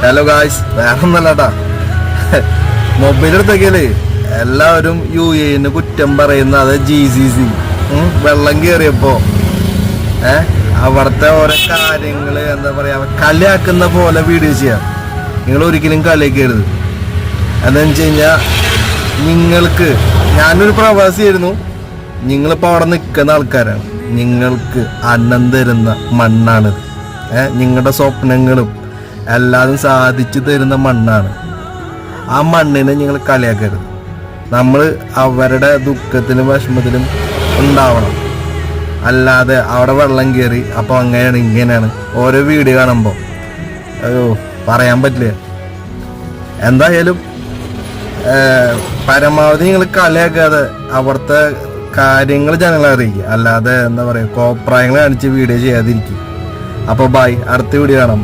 Hello guys, വേറെ ഒന്നല്ലട്ടാ, mobile എടുത്തൊക്കെയല്ലേ എല്ലാവരും UAE കുറ്റം പറയുന്ന അത് GCC വെള്ളം കയറിയപ്പോ അവിടുത്തെ ഓരോ കാര്യങ്ങള് എന്താ പറയാ കളിയാക്കുന്ന പോലെ വീഡിയോ ചെയ്യാം. നിങ്ങൾ ഒരിക്കലും കളിയാക്കരുത്. എന്താന്ന് വെച്ച് കഴിഞ്ഞാൽ നിങ്ങൾക്ക്, ഞാനൊരു പ്രവാസിയായിരുന്നു, നിങ്ങളിപ്പോൾ അവിടെ നിൽക്കുന്ന ആൾക്കാരാണ്. നിങ്ങൾക്ക് അന്നം തരുന്ന മണ്ണാണിത്. നിങ്ങളുടെ സ്വപ്നങ്ങളും എല്ലാതും സാധിച്ചു തരുന്ന മണ്ണാണ്. ആ മണ്ണിനെ നിങ്ങൾ കളിയാക്കരുത്. നമ്മൾ അവരുടെ ദുഃഖത്തിലും വിഷമത്തിലും ഉണ്ടാവണം. അല്ലാതെ അവിടെ വെള്ളം കയറി അപ്പോൾ അങ്ങനെയാണ് ഇങ്ങനെയാണ് ഓരോ വീഡിയോ കാണുമ്പോൾ അയ്യോ പറയാൻ പറ്റില്ല. എന്തായാലും പരമാവധി നിങ്ങൾ കളിയാക്കാതെ അവിടുത്തെ കാര്യങ്ങൾ ജനങ്ങളെ അറിയിക്കുക. അല്ലാതെ എന്താ പറയുക, കോപ്രായങ്ങൾ കാണിച്ച് വീഡിയോ ചെയ്യാതിരിക്കും. അപ്പോൾ ബൈ, അടുത്ത വീഡിയോ കാണാം.